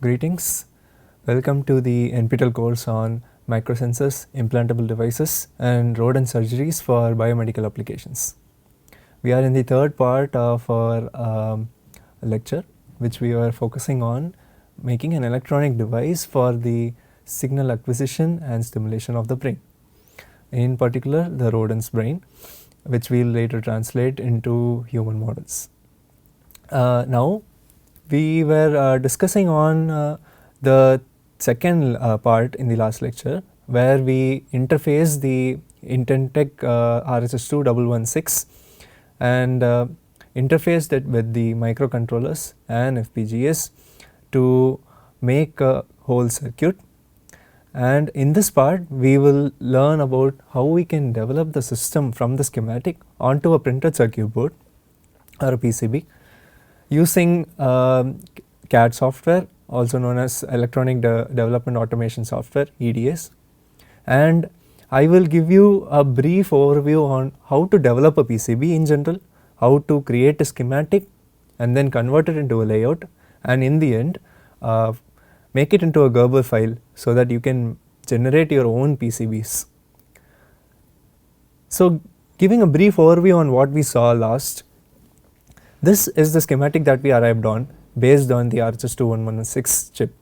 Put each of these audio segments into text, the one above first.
Greetings. Welcome to the NPTEL course on microsensors, implantable devices, and rodent surgeries for biomedical applications. We are in the third part of our lecture, which we are focusing on making an electronic device for the signal acquisition and stimulation of the brain. In particular, the rodent's brain, which we will later translate into human models. Now, we were discussing on the second part in the last lecture, where we interface the Intentec RHS2 and interfaced it with the microcontrollers and FPGAs to make a whole circuit. And in this part, we will learn about how we can develop the system from the schematic onto a printed circuit board or a PCB using CAD software, also known as Electronic Development Automation Software, EDS. And I will give you a brief overview on how to develop a PCB in general, how to create a schematic and then convert it into a layout, and in the end make it into a Gerber file so that you can generate your own PCBs. So, giving a brief overview on what we saw last, this is the schematic that we arrived on based on the RHS2 chip.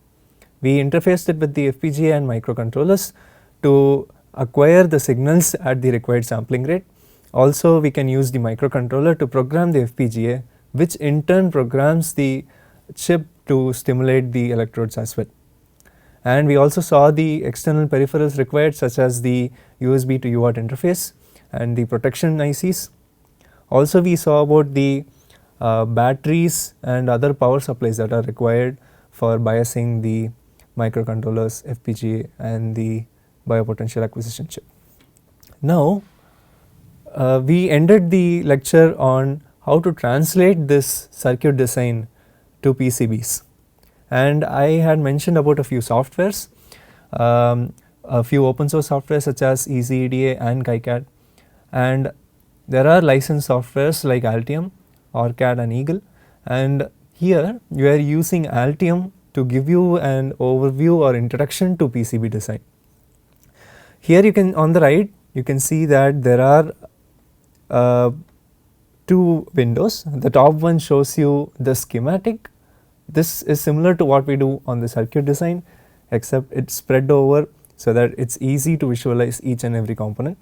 We interfaced it with the FPGA and microcontrollers to acquire the signals at the required sampling rate. Also, we can use the microcontroller to program the FPGA, which in turn programs the chip to stimulate the electrodes as well. And we also saw the external peripherals required, such as the USB to UART interface and the protection ICs. Also, we saw about the batteries and other power supplies that are required for biasing the microcontrollers, FPGA, and the biopotential acquisition chip. Now, we ended the lecture on how to translate this circuit design to PCBs, and I had mentioned about a few softwares, a few open source softwares such as EasyEDA and KiCad, and there are licensed softwares like Altium, OrCAD, and Eagle. And here you are using Altium to give you an overview or introduction to PCB design. Here you can, on the right, you can see that there are two windows. The top one shows you the schematic. This is similar to what we do on the circuit design, except it's spread over so that it's easy to visualize each and every component.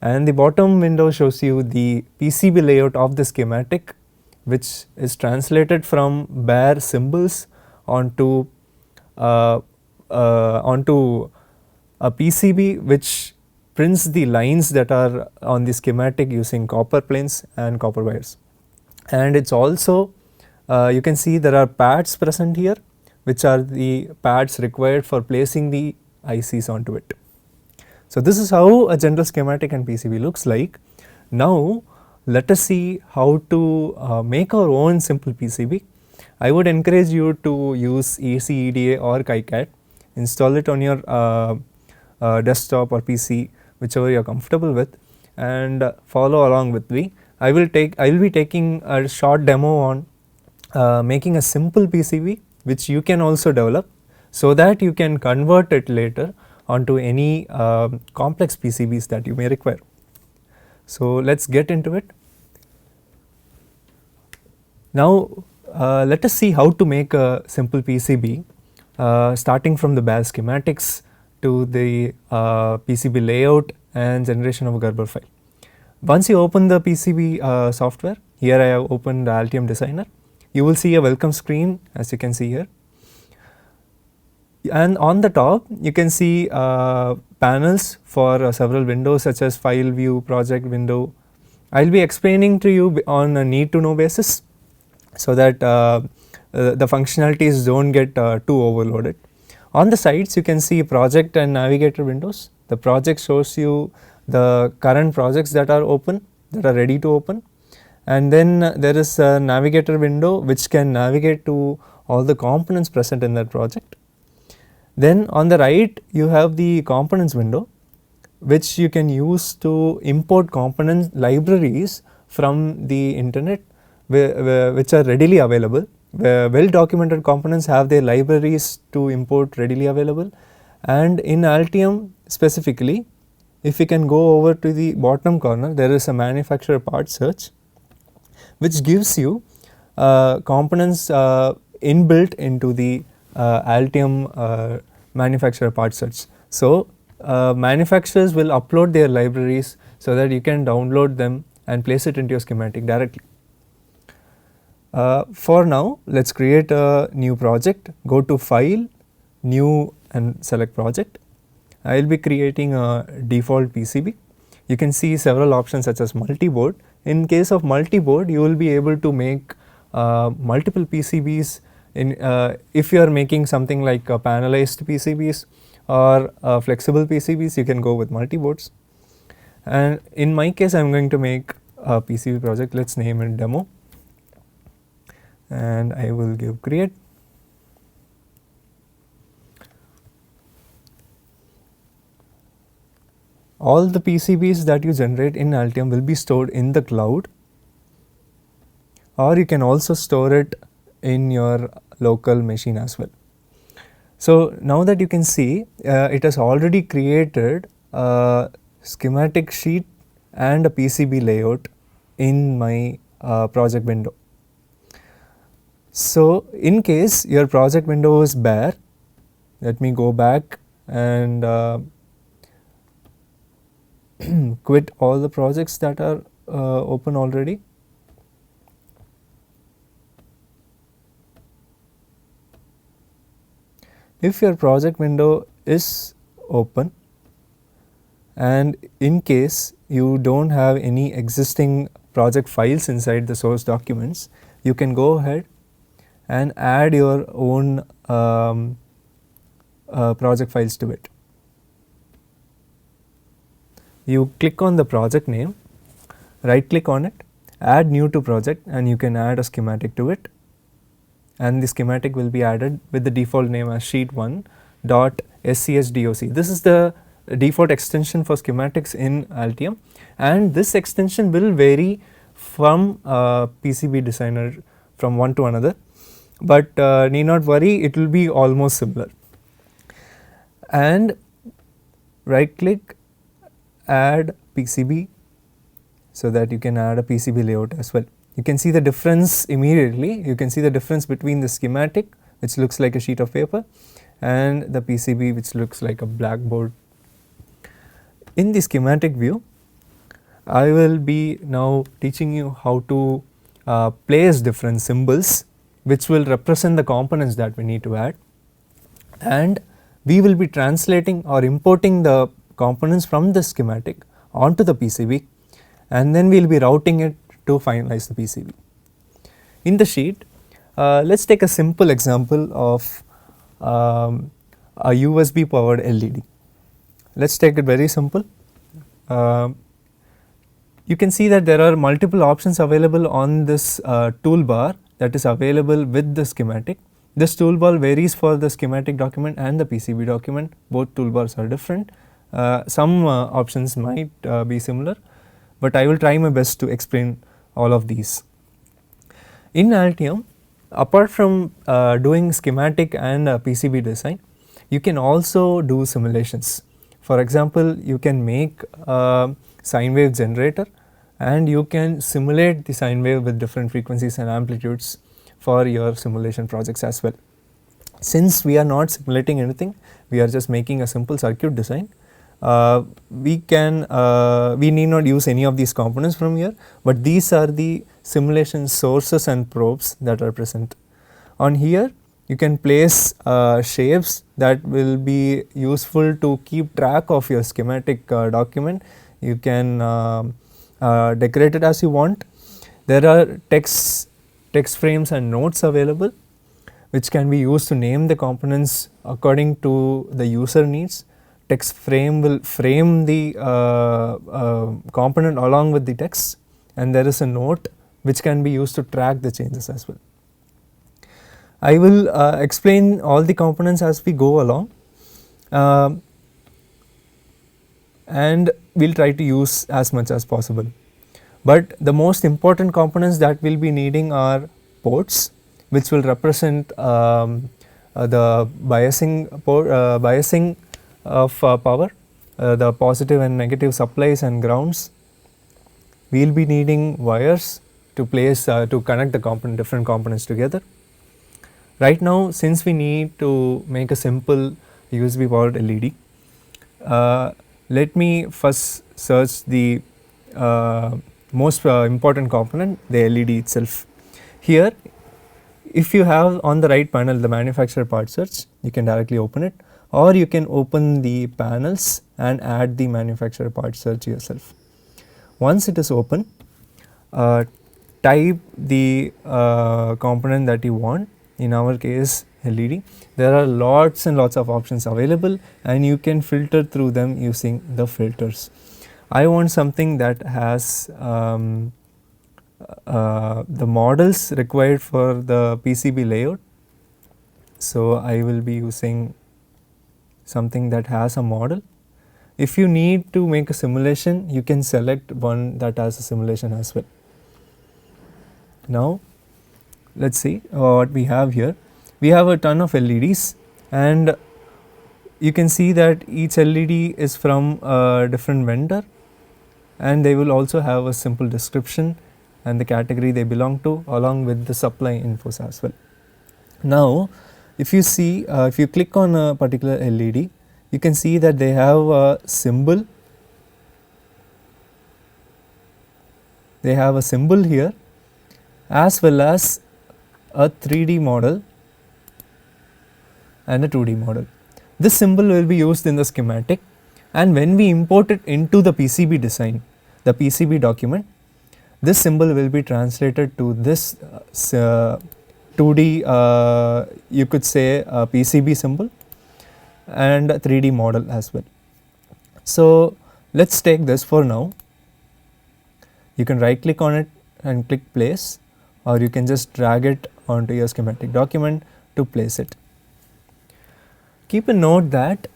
And the bottom window shows you the PCB layout of the schematic, which is translated from bare symbols onto a PCB, which prints the lines that are on the schematic using copper planes and copper wires. And it's also you can see there are pads present here, which are the pads required for placing the ICs onto it. So, this is how a general schematic and PCB looks like. Now, let us see how to make our own simple PCB. I would encourage you to use EasyEDA or KiCad, install it on your desktop or PC, whichever you are comfortable with, and follow along with me. I will be taking a short demo on making a simple PCB, which you can also develop so that you can convert it later onto any complex PCBs that you may require. So, let us get into it. Now, let us see how to make a simple PCB, starting from the bare schematics to the PCB layout and generation of a Gerber file. Once you open the PCB software, here I have opened the Altium Designer, you will see a welcome screen, as you can see here. And on the top you can see panels for several windows such as file view, project window. I will be explaining to you on a need to know basis so that the functionalities do not get too overloaded. On the sides you can see project and navigator windows. The project shows you the current projects that are open, that are ready to open, and then there is a navigator window which can navigate to all the components present in that project. Then on the right you have the components window, which you can use to import component libraries from the internet which are readily available, well documented components have their libraries to import readily available, and in Altium specifically, if we can go over to the bottom corner, there is a manufacturer part search which gives you components inbuilt into the Altium manufacturer part search. So, manufacturers will upload their libraries so that you can download them and place it into your schematic directly. For now, let us create a new project. Go to File, New and select Project. I will be creating a default PCB. You can see several options such as multi-board. In case of multi-board, you will be able to make multiple PCBs if you are making something like panelized PCBs or flexible PCBs, you can go with multi-boards. And in my case, I am going to make a PCB project. Let us name it demo, and I will give create. All the PCBs that you generate in Altium will be stored in the cloud, or you can also store it in your local machine as well. So, now that you can see it has already created a schematic sheet and a PCB layout in my project window. So, in case your project window is bare, let me go back and quit all the projects that are open already. If your project window is open and in case you do not have any existing project files inside the source documents, you can go ahead and add your own project files to it. You click on the project name, right click on it, add new to project, and you can add a schematic to it, and the schematic will be added with the default name as sheet1.schdoc. This is the default extension for schematics in Altium, and this extension will vary from PCB designer from one to another, but need not worry, it will be almost similar. And right click, add PCB, so that you can add a PCB layout as well. You can see the difference immediately. You can see the difference between the schematic, which looks like a sheet of paper, and the PCB, which looks like a blackboard. In the schematic view, I will be now teaching you how to place different symbols which will represent the components that we need to add, and we will be translating or importing the components from the schematic onto the PCB, and then we will be routing it to finalize the PCB. In the sheet, let us take a simple example of a USB powered LED. Let us take it very simple. You can see that there are multiple options available on this toolbar that is available with the schematic. This toolbar varies for the schematic document and the PCB document. Both toolbars are different. Some options might be similar, but I will try my best to explain all of these. In Altium, apart from doing schematic and PCB design, you can also do simulations. For example, you can make a sine wave generator, and you can simulate the sine wave with different frequencies and amplitudes for your simulation projects as well. Since we are not simulating anything, we are just making a simple circuit design, we need not use any of these components from here, but these are the simulation sources and probes that are present. On here, you can place shapes that will be useful to keep track of your schematic document. You can decorate it as you want. There are text frames and notes available, which can be used to name the components according to the user needs. Text frame will frame the component along with the text, and there is a note which can be used to track the changes as well. I will explain all the components as we go along, and we will try to use as much as possible. But the most important components that we will be needing are ports, which will represent the biasing of power, the positive and negative supplies and grounds. We will be needing wires to place to connect the different components together. Right now, since we need to make a simple USB powered LED, let me first search the most important component, the LED itself. Here, if you have on the right panel the manufacturer part search, you can directly open it, or you can open the panels and add the manufacturer part search yourself. Once it is open, type the component that you want, in our case LED. There are lots and lots of options available, and you can filter through them using the filters. I want something that has the models required for the PCB layout. So, I will be using something that has a model. If you need to make a simulation, you can select one that has a simulation as well. Now, let us see what we have here. We have a ton of LEDs, and you can see that each LED is from a different vendor, and they will also have a simple description and the category they belong to, along with the supply infos as well. Now, if you see, if you click on a particular LED, you can see that they have a symbol. They have a symbol here, as well as a 3D model and a 2D model. This symbol will be used in the schematic, and when we import it into the PCB design, the PCB document, this symbol will be translated to this 2D, you could say PCB symbol, and a 3D model as well. So, let us take this for now. You can right click on it and click place, or you can just drag it onto your schematic document to place it. Keep a note that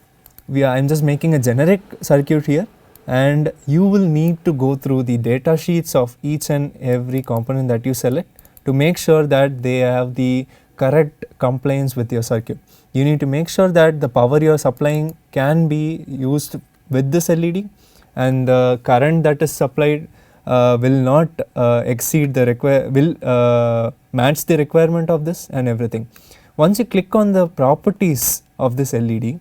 I am just making a generic circuit here, and you will need to go through the data sheets of each and every component that you select to make sure that they have the correct compliance with your circuit. You need to make sure that the power you are supplying can be used with this LED, and the current that is supplied will not exceed the match the requirement of this and everything. Once you click on the properties of this LED,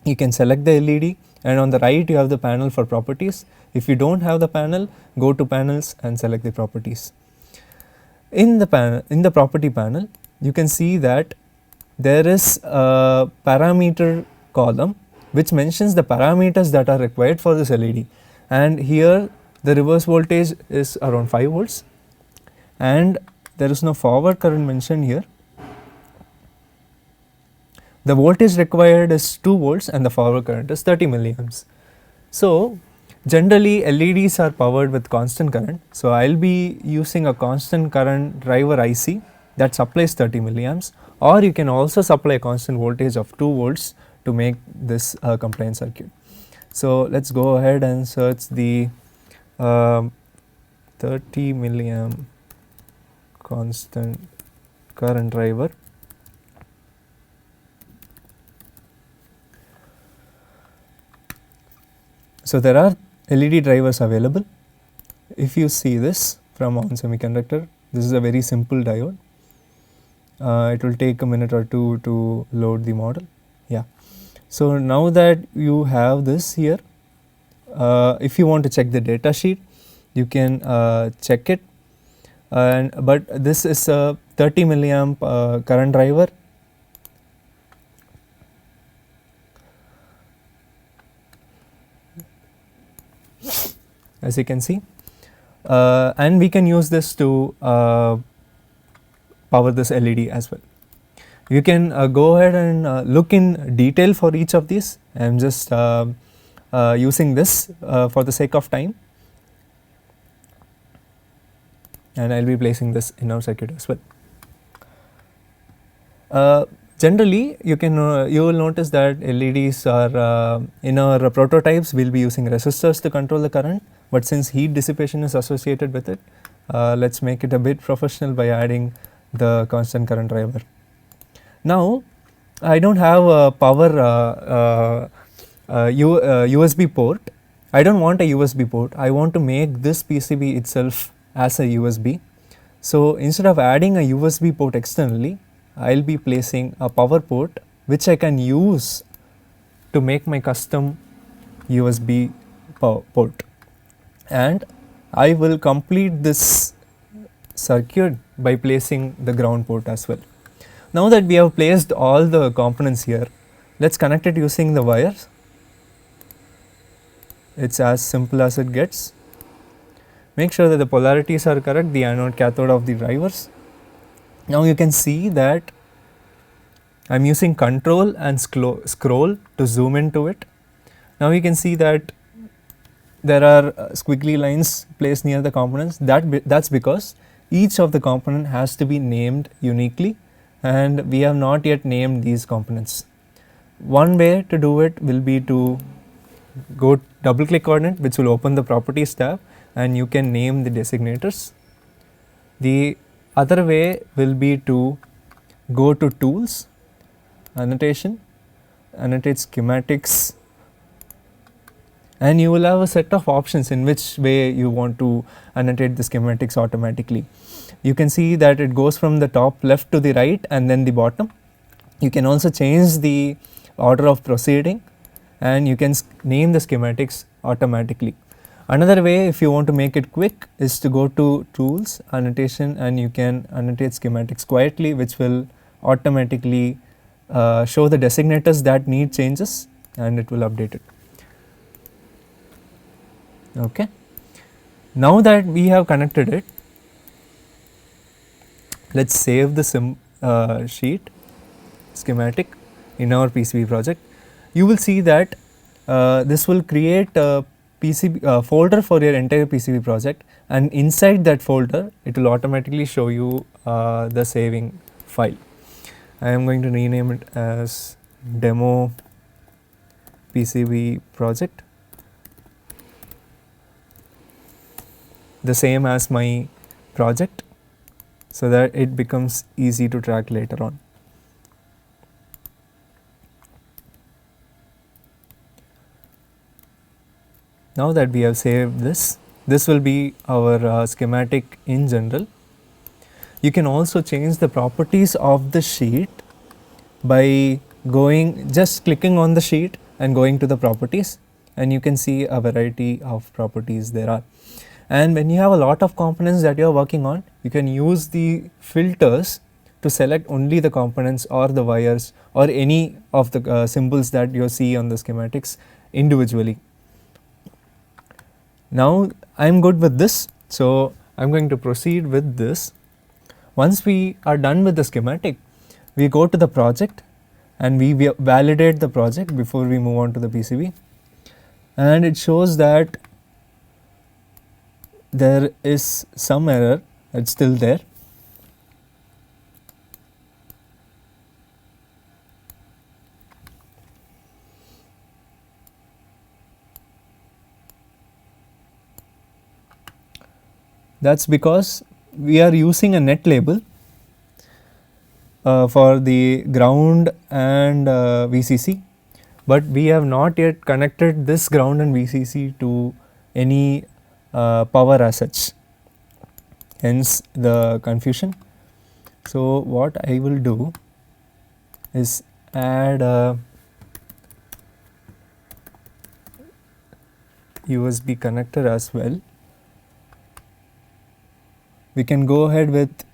you can select the LED, and on the right you have the panel for properties. If you do not have the panel, go to panels and select the properties. In the property panel, you can see that there is a parameter column which mentions the parameters that are required for this LED, and here the reverse voltage is around 5 volts, and there is no forward current mentioned here. The voltage required is 2 volts and the forward current is 30 milliamps. So, generally LEDs are powered with constant current. So, I will be using a constant current driver IC that supplies 30 milliamps, or you can also supply a constant voltage of 2 volts to make this compliant circuit. So, let us go ahead and search the 30 milliamp constant current driver. So, there are LED drivers available. If you see this from ON Semiconductor, this is a very simple diode. It will take a minute or two to load the model. Yeah. So, now that you have this here, if you want to check the data sheet, you can check it, but this is a 30 milliamp current driver. As you can see, and we can use this to power this LED as well. You can go ahead and look in detail for each of these. I am just using this for the sake of time, and I will be placing this in our circuit as well. Generally, you will notice that LEDs are in our prototypes. We will be using resistors to control the current, but since heat dissipation is associated with it, let us make it a bit professional by adding the constant current driver. Now I don't have a power USB port. I don't want a USB port. I want to make this PCB itself as a USB. So instead of adding a USB port externally, I'll be placing a power port which I can use to make my custom USB port, and I will complete this circuit by placing the ground port as well. Now that we have placed all the components here, let's connect it using the wires. It's as simple as it gets. Make sure that the polarities are correct, the anode cathode of the drivers. Now you can see that I am using control and scroll to zoom into it. Now you can see that there are squiggly lines placed near the components. That's because each of the component has to be named uniquely, and we have not yet named these components. One way to do it will be to go double click on it, which will open the properties tab, and you can name the designators. The other way will be to go to tools, annotation, annotate schematics, and you will have a set of options in which way you want to annotate the schematics automatically. You can see that it goes from the top left to the right and then the bottom. You can also change the order of proceeding, and you can name the schematics automatically. Another way, if you want to make it quick, is to go to tools, annotation, and you can annotate schematics quietly, which will automatically show the designators that need changes, and it will update it. Okay. Now that we have connected it, let's save the sheet schematic in our PCB project. You will see that this will create a PCB folder for your entire PCB project, and inside that folder it will automatically show you the saving file. I am going to rename it as demo PCB project, the same as my project, so that it becomes easy to track later on. Now that we have saved this will be our schematic in general. You can also change the properties of the sheet by just clicking on the sheet and going to the properties, and you can see a variety of properties there are. And when you have a lot of components that you are working on, you can use the filters to select only the components or the wires or any of the symbols that you see on the schematics individually. Now I am good with this, so I am going to proceed with this. Once we are done with the schematic, we go to the project and we validate the project before we move on to the PCB, and it shows that there is some error. It's still there. That's because we are using a net label for the ground and VCC, but we have not yet connected this ground and VCC to any power as such, hence the confusion. So what I will do is add a USB connector as well. We can go ahead with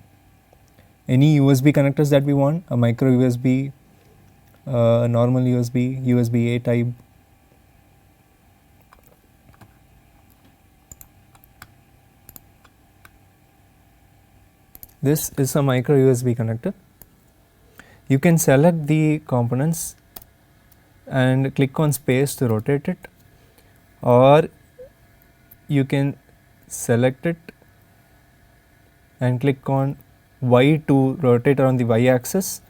any USB connectors that we want, a micro USB, a normal USB, USB A type. This is a micro USB connector. You can select the components and click on space to rotate it, or you can select it and click on Y to rotate around the Y axis,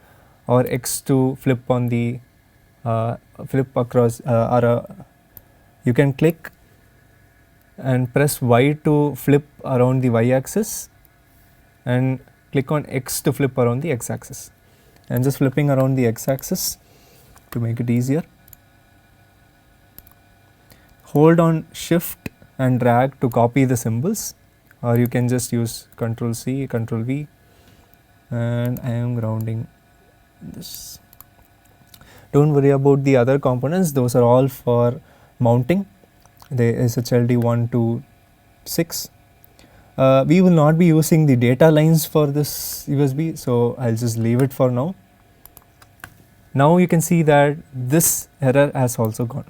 or X to flip on the flip across, you can click and press Y to flip around the Y axis and click on X to flip around the X axis. I am just flipping around the X axis to make it easier. Hold on Shift and drag to copy the symbols, or you can just use Ctrl C, Ctrl V, and I am grounding this. Don't worry about the other components, those are all for mounting. There is SHLD 1 to 6. We will not be using the data lines for this USB, so I'll just leave it for now. Now you can see that this error has also gone.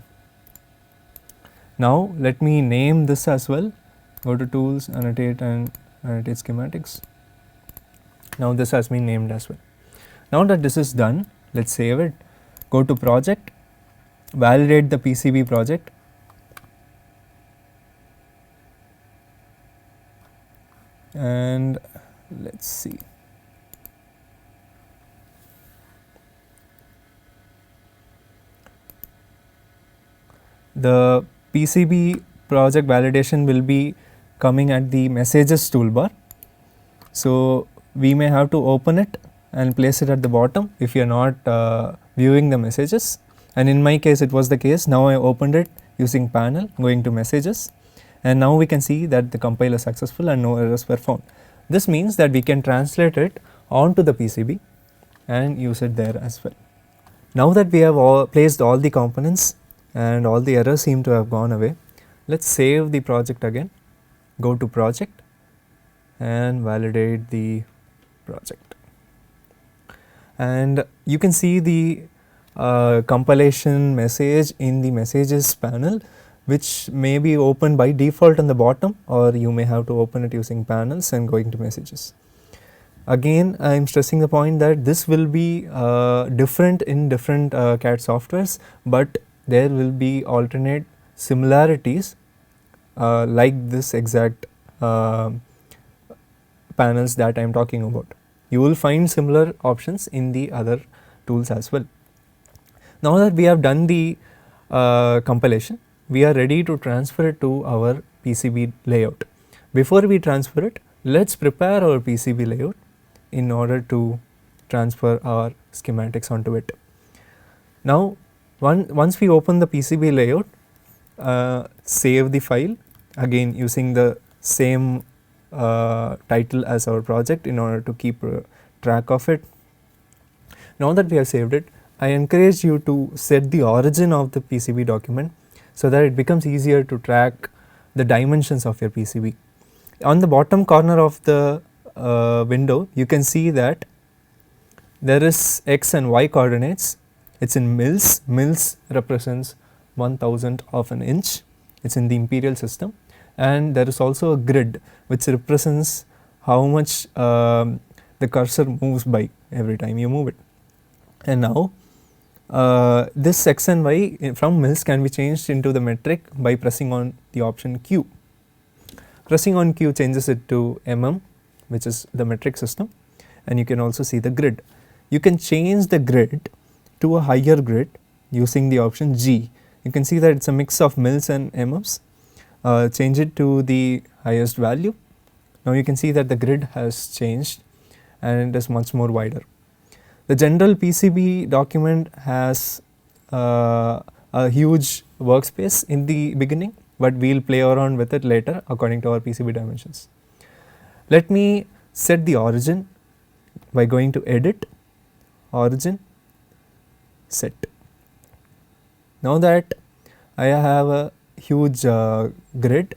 Now let me name this as well. Go to Tools, Annotate, and Annotate Schematics. Now this has been named as well. Now that this is done, let's save it. Go to Project, validate the PCB project. And let's see. The PCB project validation will be coming at the messages toolbar. So we may have to open it and place it at the bottom if you are not viewing the messages, and in my case it was the case. Now I opened it using panel, going to messages, and now we can see that the compile is successful and no errors were found. This means that we can translate it onto the PCB and use it there as well. Now that we have placed all the components and all the errors seem to have gone away, let's save the project again. Go to Project and validate the project, and you can see the compilation message in the messages panel, which may be opened by default on the bottom, or you may have to open it using panels and going to messages. Again, I am stressing the point that this will be different in different CAD softwares, but there will be alternate similarities like this exact panels that I am talking about. You will find similar options in the other tools as well. Now that we have done the compilation, we are ready to transfer it to our PCB layout. Before we transfer it, let's prepare our PCB layout in order to transfer our schematics onto it. Now, once we open the PCB layout, save the file again using the same title as our project in order to keep track of it. Now that we have saved it, I encourage you to set the origin of the PCB document so that it becomes easier to track the dimensions of your PCB. On the bottom corner of the window, you can see that there is X and Y coordinates. It's in mils. Mils represents 1,000 of an inch. It's in the imperial system, and there is also a grid which represents how much the cursor moves by every time you move it. And now this X and Y from mils can be changed into the metric by pressing on the option Q. Pressing on Q changes it to mm, which is the metric system, and you can also see the grid. You can change the grid to a higher grid using the option G. You can see that it's a mix of mils and mm. Change it to the highest value. Now you can see that the grid has changed and it is much more wider. The general PCB document has a huge workspace in the beginning, but we will play around with it later according to our PCB dimensions. Let me set the origin by going to Edit, Origin, Set. Now that I have a huge grid,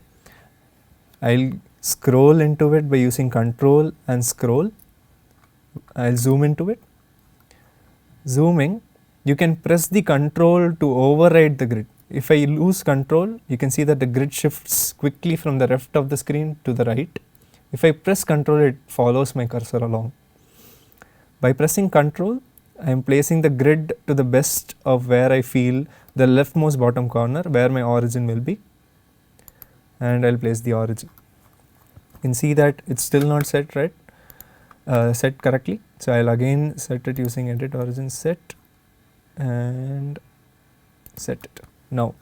I will scroll into it by using Control and Scroll. I will zoom into it. Zooming, you can press the Control to override the grid. If I lose Control, you can see that the grid shifts quickly from the left of the screen to the right. If I press Control, it follows my cursor along. By pressing Control, I am placing the grid to the best of where I feel the leftmost bottom corner where my origin will be, and I will place the origin. You can see that it's still not set right, set correctly. So I'll again set it using Edit, Origin, Set, and set it. Now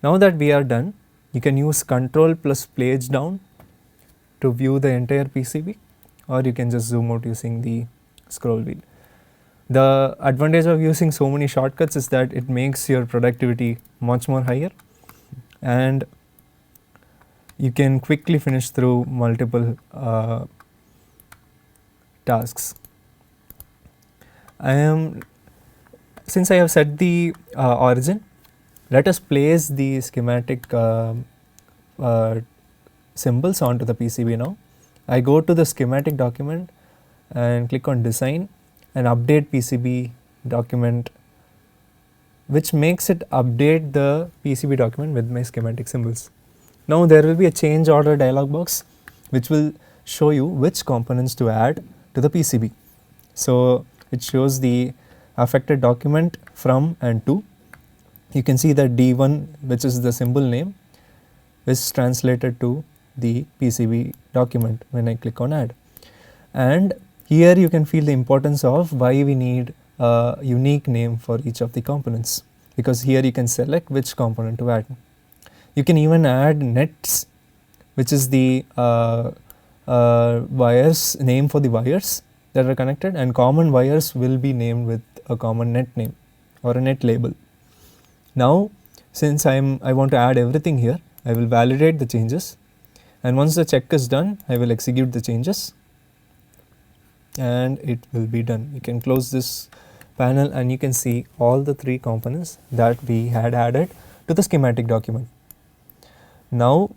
that we are done, you can use Control plus Page down to view the entire PCB, or you can just zoom out using the scroll wheel. The advantage of using so many shortcuts is that it makes your productivity much more higher, and you can quickly finish through multiple tasks. Since I have set the origin, let us place the schematic symbols onto the PCB now. I go to the schematic document and click on design and update PCB document, which makes it update the PCB document with my schematic symbols. Now there will be a change order dialog box which will show you which components to add to the PCB. So it shows the affected document from and to. You can see that D1, which is the symbol name, is translated to the PCB document when I click on add. And here you can feel the importance of why we need a unique name for each of the components, because here you can select which component to add. You can even add nets, which is the wires name for the wires that are connected, and common wires will be named with a common net name or a net label. Now since I want to add everything here, I will validate the changes, and once the check is done, I will execute the changes and it will be done. You can close this panel and you can see all the 3 components that we had added to the schematic document. Now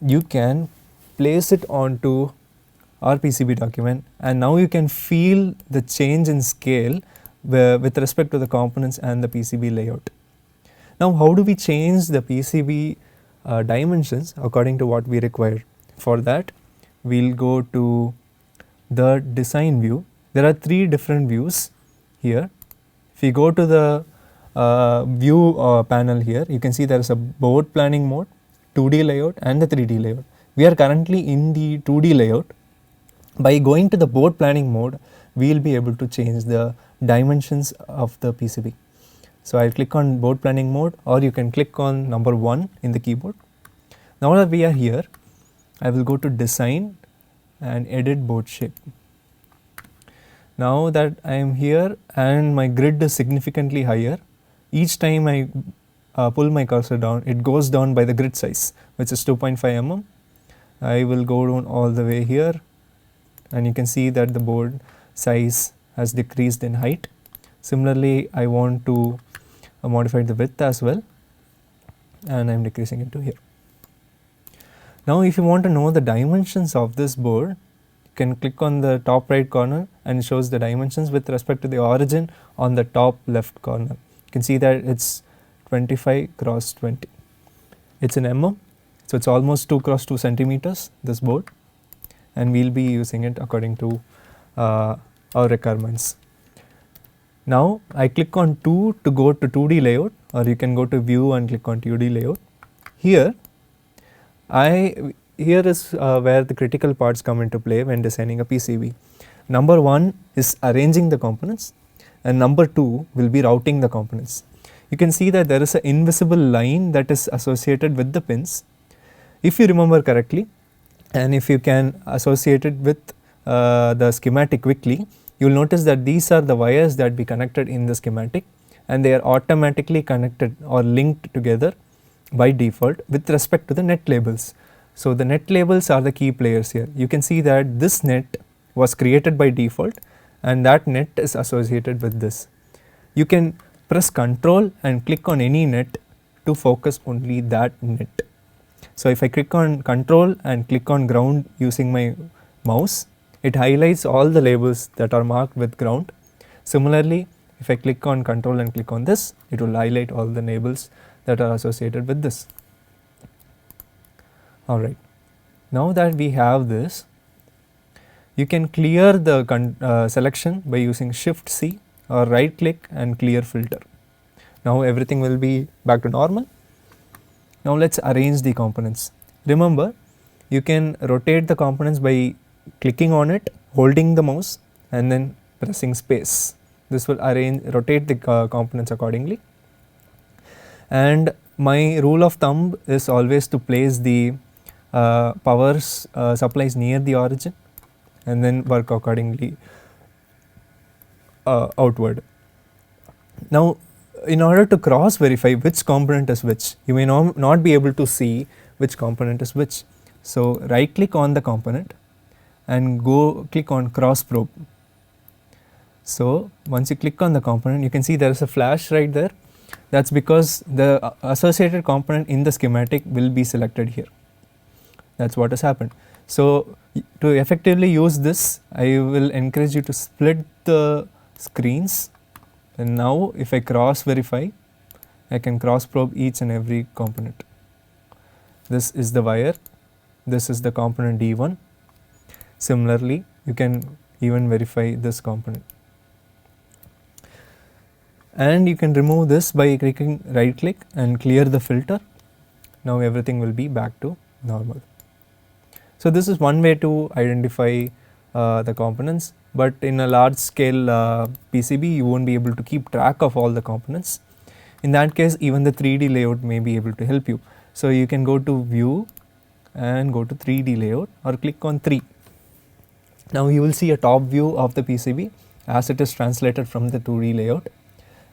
you can place it onto our PCB document, and now you can feel the change in scale with respect to the components and the PCB layout. Now how do we change the PCB dimensions according to what we require? For that, we will go to the design view. There are 3 different views here. If you go to the view panel here, you can see there is a board planning mode, 2D layout and the 3D layout. We are currently in the 2D layout. By going to the board planning mode, we will be able to change the dimensions of the PCB. So I will click on board planning mode, or you can click on number 1 in the keyboard. Now that we are here, I will go to design and edit board shape. Now that I am here and my grid is significantly higher, each time I pull my cursor down, it goes down by the grid size, which is 2.5 mm. I will go down all the way here, and you can see that the board size has decreased in height. Similarly, I want to modify the width as well, and I am decreasing it to here. Now if you want to know the dimensions of this board, you can click on the top right corner and it shows the dimensions with respect to the origin on the top left corner. You can see that it's 25 cross 20. It's in mm, so it's almost 2 cross 2 centimeters, this board, and we will be using it according to our requirements. Now I click on 2 to go to 2D layout, or you can go to view and click on 2D layout. Here is where the critical parts come into play when designing a PCB. Number 1 is arranging the components, and number 2 will be routing the components. You can see that there is an invisible line that is associated with the pins. If you remember correctly, and if you can associate it with the schematic quickly, you will notice that these are the wires that be connected in the schematic, and they are automatically connected or linked together by default with respect to the net labels. So the net labels are the key players here. You can see that this net was created by default, and that net is associated with this. You can press Ctrl and click on any net to focus only that net. So if I click on Ctrl and click on ground using my mouse, it highlights all the labels that are marked with ground. Similarly, if I click on Ctrl and click on this, it will highlight all the labels that are associated with this. Alright, now that we have this, you can clear the selection by using Shift C or right click and clear filter. Now everything will be back to normal. Now let us arrange the components. Remember, you can rotate the components by clicking on it, holding the mouse, and then pressing space. This will rotate the components accordingly. And my rule of thumb is always to place the power supplies near the origin, and then work accordingly outward. Now, in order to cross verify which component is which, you may not be able to see which component is which. So, right click on the component and go click on cross probe. So, once you click on the component, you can see there is a flash right there. That is because the associated component in the schematic will be selected here. That is what has happened. So, to effectively use this, I will encourage you to split the screens, and now if I cross verify, I can cross probe each and every component. This is the wire, this is the component D1. Similarly, you can even verify this component. And you can remove this by clicking right click and clear the filter. Now everything will be back to normal. So this is one way to identify the components, but in a large scale PCB you won't be able to keep track of all the components. In that case, even the 3D layout may be able to help you. So you can go to view and go to 3D layout or click on 3. Now you will see a top view of the PCB as it is translated from the 2D layout,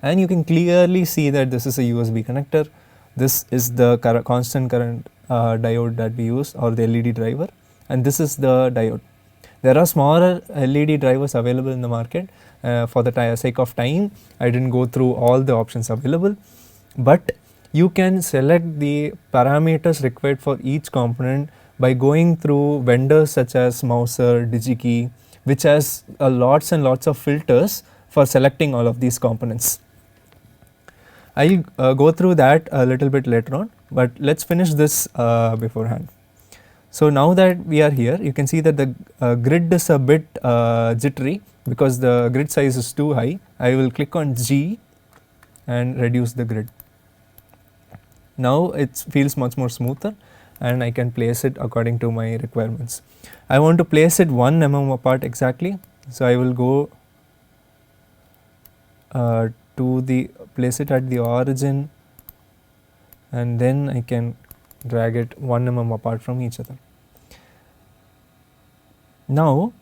and you can clearly see that this is a USB connector. This is the constant current diode that we use, or the LED driver, and this is the diode. There are smaller LED drivers available in the market. For the sake of time, I did not go through all the options available, but you can select the parameters required for each component by going through vendors such as Mouser, DigiKey, which has lots and lots of filters for selecting all of these components. I will go through that a little bit later on, but let us finish this beforehand. So now that we are here, you can see that the grid is a bit jittery because the grid size is too high. I will click on G and reduce the grid. Now it feels much more smoother and I can place it according to my requirements. I want to place it 1 mm apart exactly, so I will go to the place it at the origin, and then I can drag it 1 mm apart from each other. Now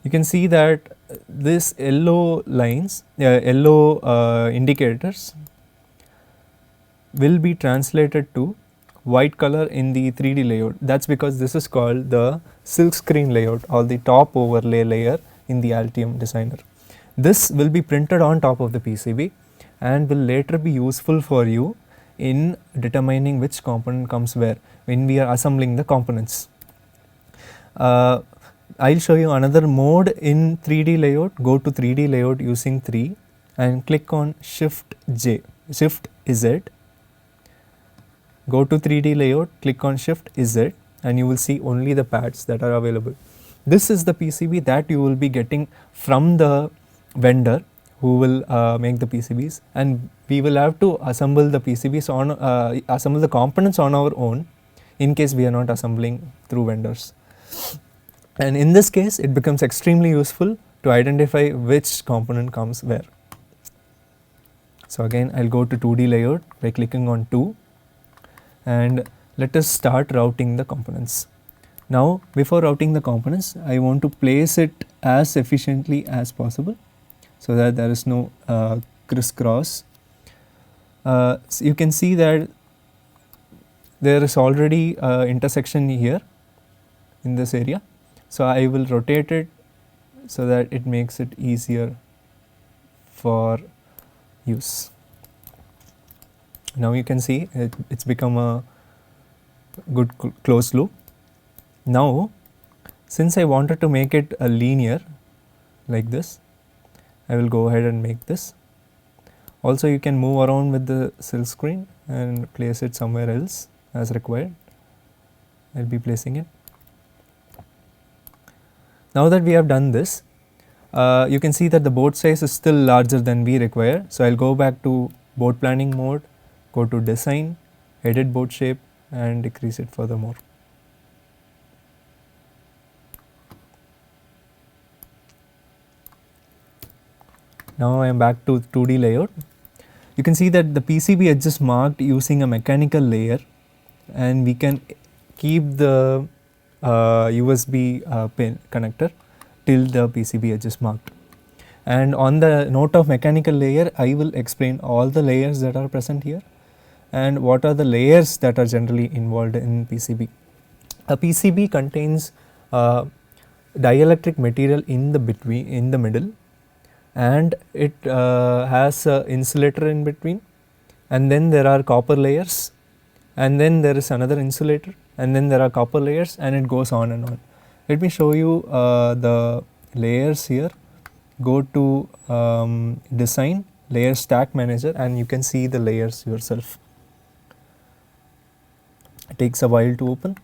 you can see that this yellow lines, yellow indicators will be translated to white color in the 3D layout. That is because this is called the silk screen layout, or the top overlay layer in the Altium Designer. This will be printed on top of the PCB and will later be useful for you in determining which component comes where when we are assembling the components. I will show you another mode in 3D layout. Go to 3D layout using 3 and click on Shift Z, go to 3D layout, click on Shift Z, and you will see only the pads that are available. This is the PCB that you will be getting from the vendor who will make the PCBs, and we will have to assemble the PCBs on assemble the components on our own in case we are not assembling through vendors. And in this case, it becomes extremely useful to identify which component comes where. So again, I will go to 2D layout by clicking on 2, and let us start routing the components. Now before routing the components, I want to place it as efficiently as possible so that there is no crisscross. So you can see that there is already intersection here in this area. So I will rotate it so that it makes it easier for use. Now you can see it's become a good closed loop. Now since I wanted to make it a linear like this, I will go ahead and make this. Also you can move around with the silk screen and place it somewhere else as required. I will be placing it. Now that we have done this, you can see that the board size is still larger than we require. So I will go back to board planning mode, go to design, edit board shape, and decrease it furthermore. Now I am back to 2D layout. You can see that the PCB edge is marked using a mechanical layer, and we can keep the USB pin connector. till the PCB edge is marked. And on the note of mechanical layer, I will explain all the layers that are present here and what are the layers that are generally involved in PCB. A PCB contains dielectric material in the middle, and it has an insulator in between, and then there are copper layers, and then there is another insulator, and then there are copper layers, and it goes on and on. Let me show you the layers here. Go to design, layer stack manager, and you can see the layers yourself. It takes a while to open,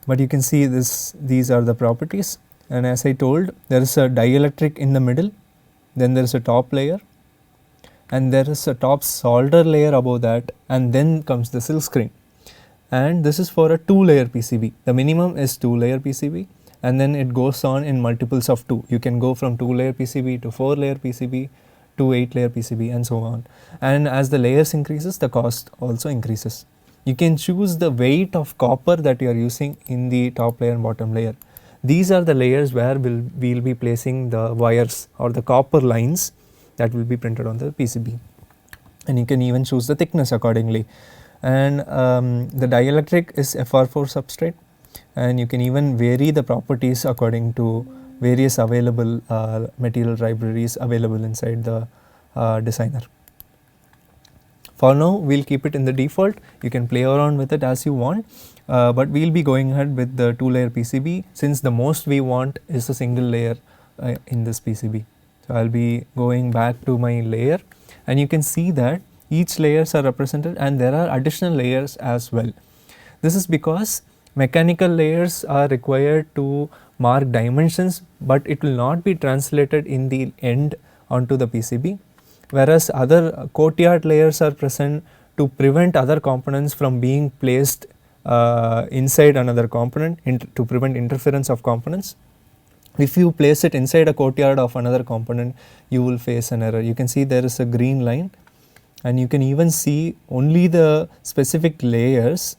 but you can see these are the properties. And as I told, there is a dielectric in the middle, then there is a top layer, and there is a top solder layer above that, and then comes the silk screen. And this is for a 2-layer PCB. The minimum is 2-layer PCB, and then it goes on in multiples of 2. You can go from 2-layer PCB to 4-layer PCB to 8-layer PCB and so on. And as the layers increases, the cost also increases. You can choose the weight of copper that you are using in the top layer and bottom layer. These are the layers where we'll be placing the wires or the copper lines that will be printed on the PCB. And you can even choose the thickness accordingly. And the dielectric is FR4 substrate, and you can even vary the properties according to various available material libraries available inside the designer. For now, we'll keep it in the default. You can play around with it as you want, but we'll be going ahead with the 2-layer PCB, since the most we want is a single layer in this PCB. So I'll be going back to my layer, and you can see that each layers are represented, and there are additional layers as well. This is because mechanical layers are required to mark dimensions, but it will not be translated in the end onto the PCB, whereas other courtyard layers are present to prevent other components from being placed inside another component to prevent interference of components. If you place it inside a courtyard of another component, you will face an error. You can see there is a green line, and you can even see only the specific layers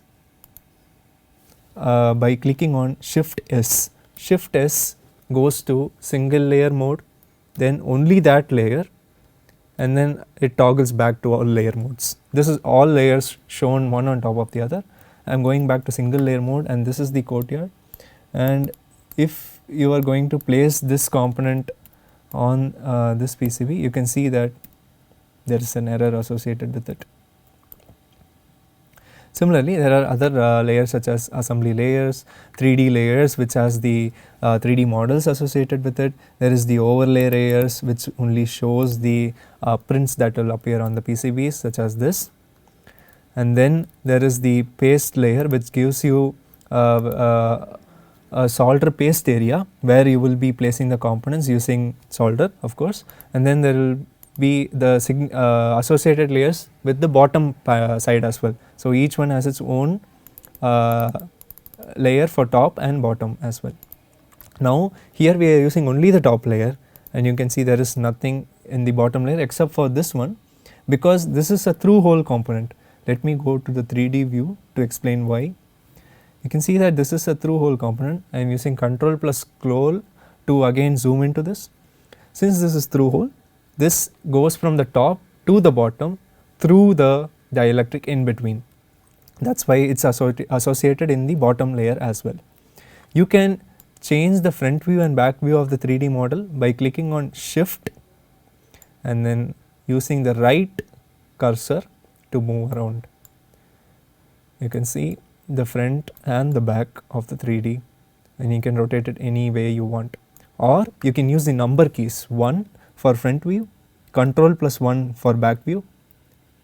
by clicking on Shift S. Shift S goes to single layer mode, then only that layer, and then it toggles back to all layer modes. This is all layers shown one on top of the other. I am going back to single layer mode, and this is the courtyard. And if you are going to place this component on this PCB, you can see that there is an error associated with it. Similarly, there are other layers such as assembly layers, 3D layers which has the 3D models associated with it. There is the overlay layers which only shows the prints that will appear on the PCBs, such as this. And then there is the paste layer, which gives you a solder paste area where you will be placing the components using solder, of course. And then there will be the associated layers with the bottom side as well. So each one has its own layer for top and bottom as well. Now here we are using only the top layer, and you can see there is nothing in the bottom layer except for this one, because this is a through hole component. Let me go to the 3D view to explain why. You can see that this is a through hole component. I am using Ctrl plus scroll to again zoom into this. Since this is through hole, this goes from the top to the bottom through the dielectric in between. That is why it is associated in the bottom layer as well. You can change the front view and back view of the 3D model by clicking on Shift and then using the right cursor to move around. You can see the front and the back of the 3D, and you can rotate it any way you want. Or you can use the number keys, 1 for front view, Ctrl plus 1 for back view,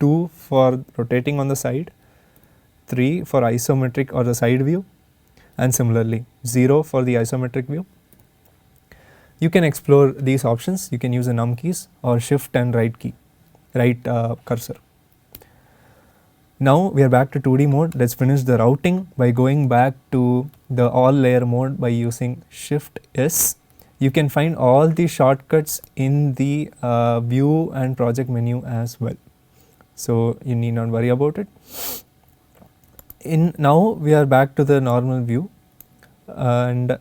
2 for rotating on the side, 3 for isometric or the side view, and similarly 0 for the isometric view. You can explore these options. You can use the num keys or shift and right key, right cursor. Now we are back to 2D mode. Let's finish the routing by going back to the all layer mode by using Shift S. You can find all the shortcuts in the view and project menu as well, so you need not worry about it. Now we are back to the normal view, and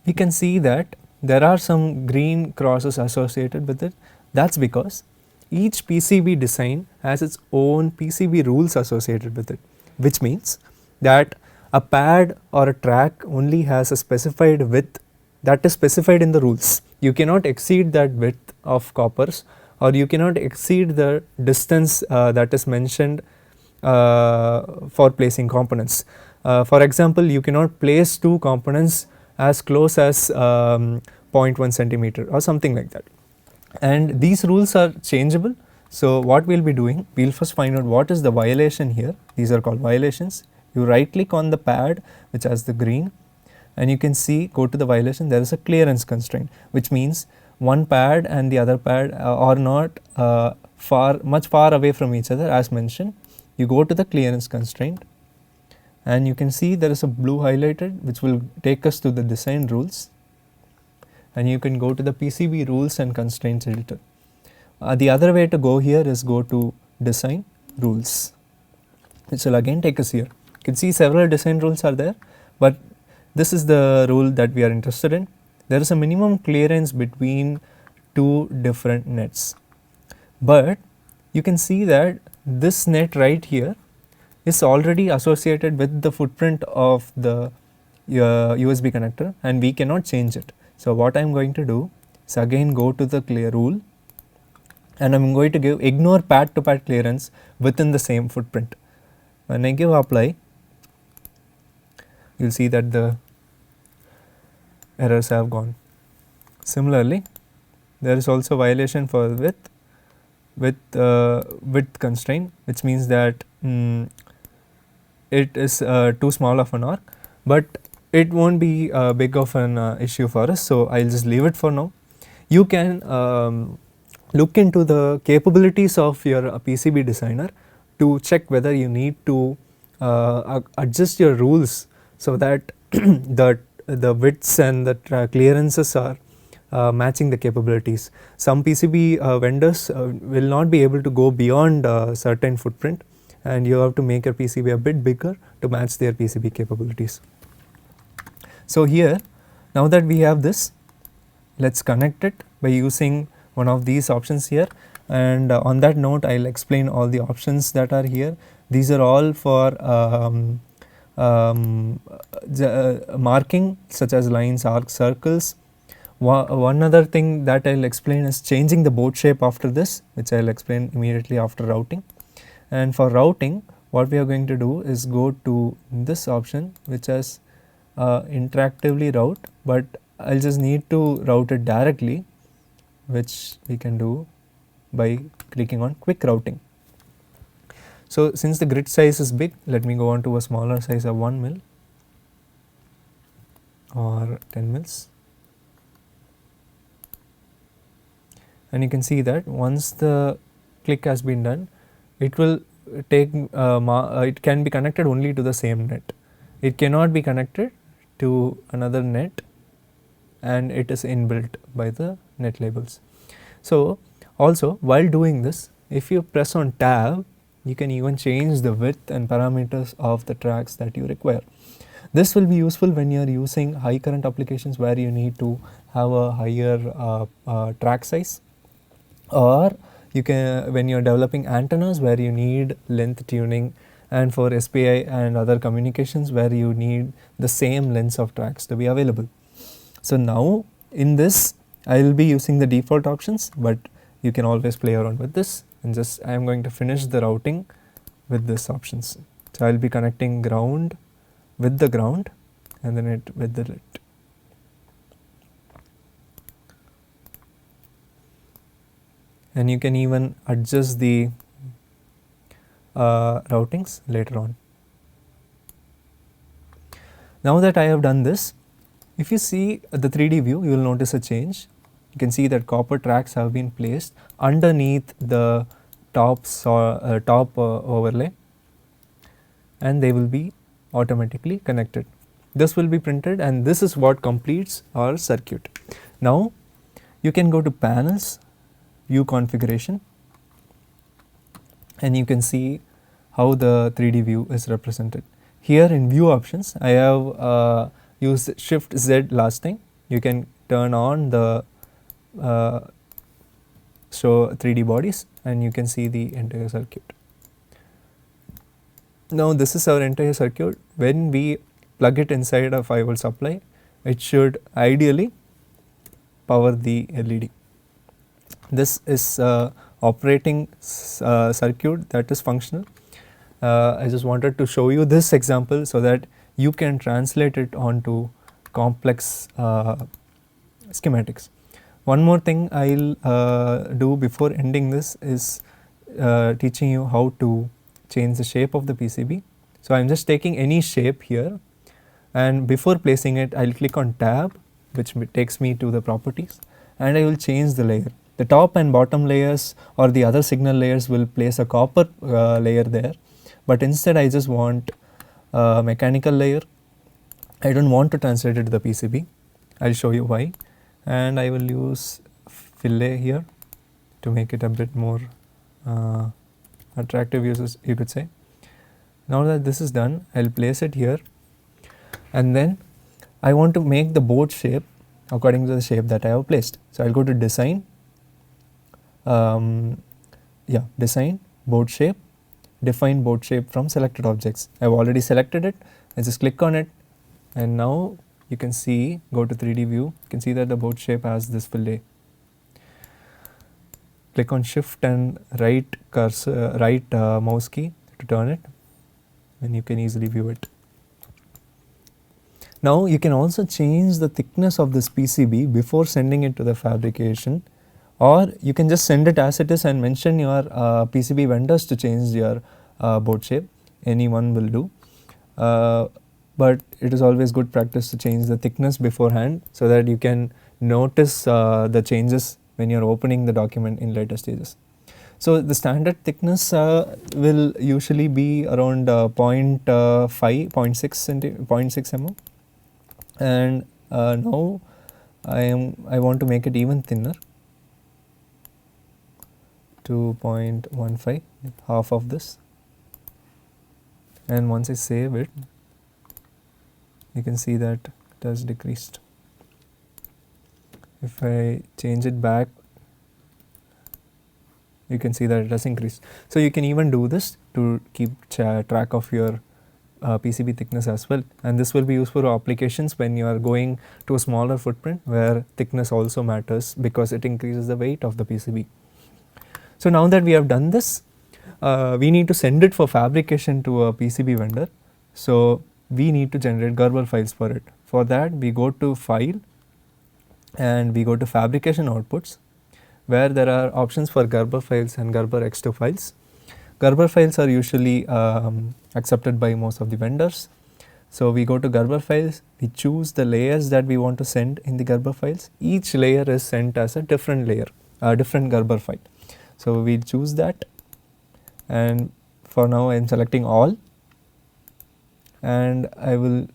we can see that there are some green crosses associated with it. That's because each PCB design has its own PCB rules associated with it, which means that a pad or a track only has a specified width that is specified in the rules. You cannot exceed that width of coppers, or you cannot exceed the distance that is mentioned for placing components. For example, you cannot place two components as close as 0.1 centimeter or something like that. And these rules are changeable. So what we will be doing, we will first find out what is the violation here. These are called violations. You right click on the pad which has the green, and you can see, go to the violation, there is a clearance constraint, which means one pad and the other pad are not much far away from each other as mentioned. You go to the clearance constraint, and you can see there is a blue highlighted which will take us to the design rules, and you can go to the PCB rules and constraints editor. The other way to go here is go to design rules, which will again take us here. You can see several design rules are there, but this is the rule that we are interested in. There is a minimum clearance between two different nets, but you can see that this net right here is already associated with the footprint of the USB connector, and we cannot change it. So what I am going to do is again go to the clear rule, and I am going to give ignore pad to pad clearance within the same footprint. When I give apply, you will see that the errors have gone. Similarly, there is also violation for width constraint, which means that it is too small of an arc, but it won't be big of an issue for us, so I will just leave it for now. You can look into the capabilities of your PCB designer to check whether you need to adjust your rules so that the widths and the clearances are matching the capabilities. Some PCB vendors will not be able to go beyond a certain footprint, and you have to make your PCB a bit bigger to match their PCB capabilities. So here, now that we have this, let's connect it by using one of these options here, and on that note I will explain all the options that are here. These are all for marking, such as lines, arcs, circles. One other thing that I will explain is changing the board shape after this, which I will explain immediately after routing. And for routing, what we are going to do is go to this option which has interactively route, but I will just need to route it directly, which we can do by clicking on quick routing. So since the grid size is big, let me go on to a smaller size of 1 mil or 10 mils. And you can see that once the click has been done, it will take it can be connected only to the same net. It cannot be connected to another net, and it is inbuilt by the net labels. So also while doing this, if you press on tab, you can even change the width and parameters of the tracks that you require. This will be useful when you are using high current applications where you need to have a higher track size, or you can when you are developing antennas where you need length tuning, and for SPI and other communications where you need the same lengths of tracks to be available. So now in this I will be using the default options, but you can always play around with this, and just I am going to finish the routing with this options. So I will be connecting ground with the ground and then it with the lit. And you can even adjust the routings later on. Now that I have done this, if you see the 3D view, you will notice a change. You can see that copper tracks have been placed underneath the top overlay, and they will be automatically connected. This will be printed, and this is what completes our circuit. Now you can go to panels, view configuration, and you can see how the 3D view is represented. Here in view options, I have used Shift Z last time, you can turn on the show 3D bodies and you can see the entire circuit. Now this is our entire circuit. When we plug it inside a 5V supply, it should ideally power the LED. This is operating circuit that is functional. I just wanted to show you this example so that you can translate it onto complex schematics. One more thing I'll do before ending this is teaching you how to change the shape of the PCB. So I'm just taking any shape here, and before placing it I'll click on tab, which takes me to the properties, and I will change the layer. The top and bottom layers or the other signal layers will place a copper layer there, but instead I just want a mechanical layer. I don't want to translate it to the PCB. I'll show you why, and I will use fillet here to make it a bit more attractive, you could say. Now that this is done, I'll place it here, and then I want to make the board shape according to the shape that I have placed. So I'll go to design, design, board shape, define board shape from selected objects. I've already selected it. I just click on it, and now you can see, go to 3D view, you can see that the board shape has this fillet. Click on shift and right cursor, mouse key to turn it, and you can easily view it. Now you can also change the thickness of this PCB before sending it to the fabrication, or you can just send it as it is and mention your PCB vendors to change your board shape. Anyone will do, but it is always good practice to change the thickness beforehand so that you can notice the changes when you are opening the document in later stages. So the standard thickness will usually be around 0.6 mm, and now I want to make it even thinner to 0.15, half of this, and once I save it, you can see that it has decreased. If I change it back, you can see that it has increased. So you can even do this to keep track of your PCB thickness as well, and this will be useful for applications when you are going to a smaller footprint where thickness also matters because it increases the weight of the PCB. So now that we have done this, we need to send it for fabrication to a PCB vendor. So we need to generate Gerber files for it. For that, we go to file and we go to fabrication outputs, where there are options for Gerber files and Gerber X2 files. Gerber files are usually accepted by most of the vendors. So we go to Gerber files, we choose the layers that we want to send in the Gerber files. Each layer is sent as a different layer, a different Gerber file. So we choose that, and for now I am selecting all, and I will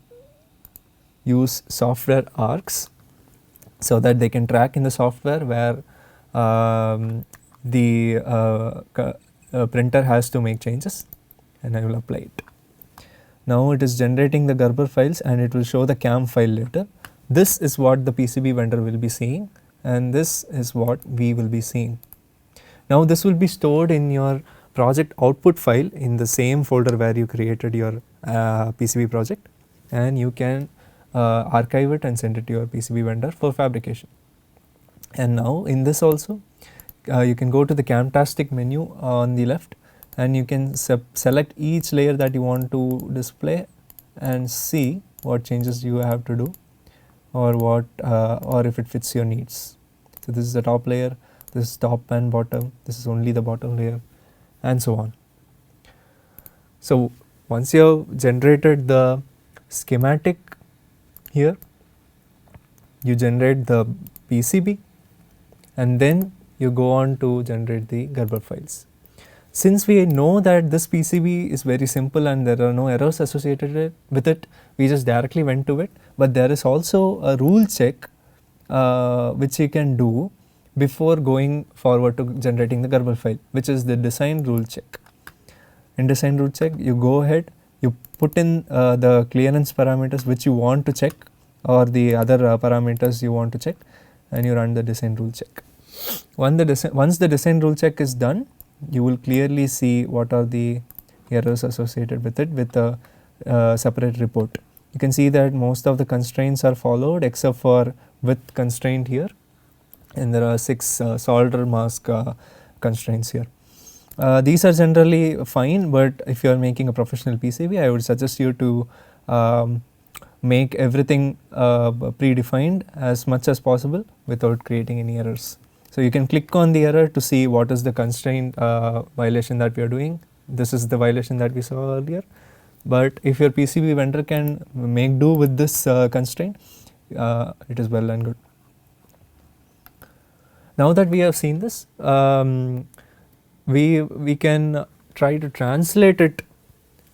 use software arcs so that they can track in the software where the printer has to make changes, and I will apply it. Now it is generating the Gerber files and it will show the CAM file later. This is what the PCB vendor will be seeing, and this is what we will be seeing. Now this will be stored in your project output file in the same folder where you created your PCB project, and you can archive it and send it to your PCB vendor for fabrication. And now in this also, you can go to the Camtastic menu on the left, and you can select each layer that you want to display and see what changes you have to do, or what or if it fits your needs. So this is the top layer, this is top and bottom, this is only the bottom layer, and so on. So once you have generated the schematic here, you generate the PCB, and then you go on to generate the Gerber files. Since we know that this PCB is very simple and there are no errors associated with it, we just directly went to it, but there is also a rule check which you can do before going forward to generating the Gerber file, which is the design rule check. In design rule check, you go ahead, you put in the clearance parameters which you want to check, or the other parameters you want to check, and you run the design rule check. Once the design rule check is done, you will clearly see what are the errors associated with it with a separate report. You can see that most of the constraints are followed except for width constraint here, and there are 6 solder mask constraints here. These are generally fine, but if you are making a professional PCB, I would suggest you to make everything predefined as much as possible without creating any errors. So you can click on the error to see what is the constraint violation that we are doing. This is the violation that we saw earlier. But if your PCB vendor can make do with this constraint, it is well and good. Now that we have seen this, we can try to translate it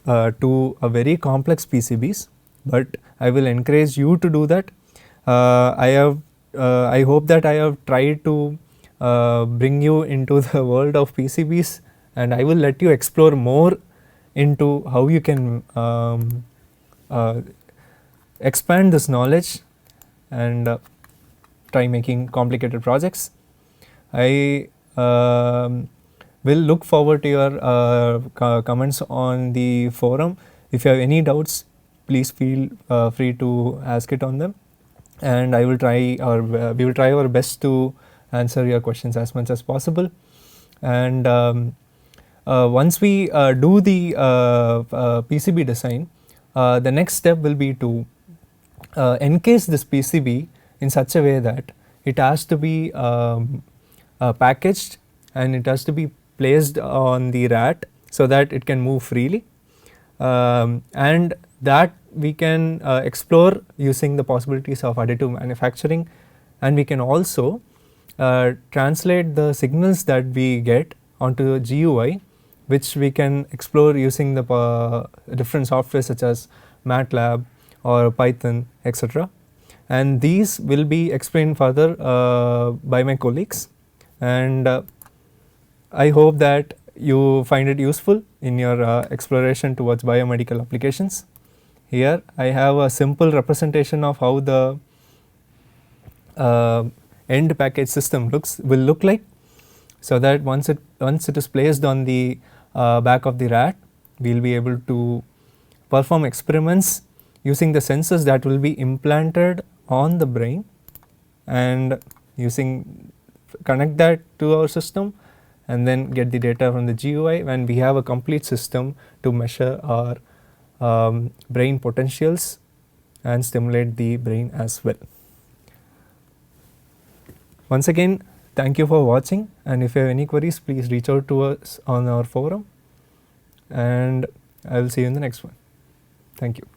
to a very complex PCBs, but I will encourage you to do that. I hope that I have tried to bring you into the world of PCBs, and I will let you explore more into how you can expand this knowledge and try making complicated projects. I will look forward to your comments on the forum. If you have any doubts, please feel free to ask it on them, and I will try, or we will try our best to answer your questions as much as possible. And once we do the PCB design, the next step will be to encase this PCB in such a way that it has to be packaged and it has to be placed on the rat so that it can move freely, and that we can explore using the possibilities of additive manufacturing, and we can also translate the signals that we get onto GUI, which we can explore using the different software such as MATLAB or Python, etc. And these will be explained further by my colleagues, and I hope that you find it useful in your exploration towards biomedical applications. Here I have a simple representation of how the end package system will look like, so that once it is placed on the back of the rat, we will be able to perform experiments using the sensors that will be implanted on the brain, and connect that to our system, and then get the data from the GUI, when we have a complete system to measure our brain potentials and stimulate the brain as well. Once again, thank you for watching, and if you have any queries, please reach out to us on our forum, and I will see you in the next one. Thank you.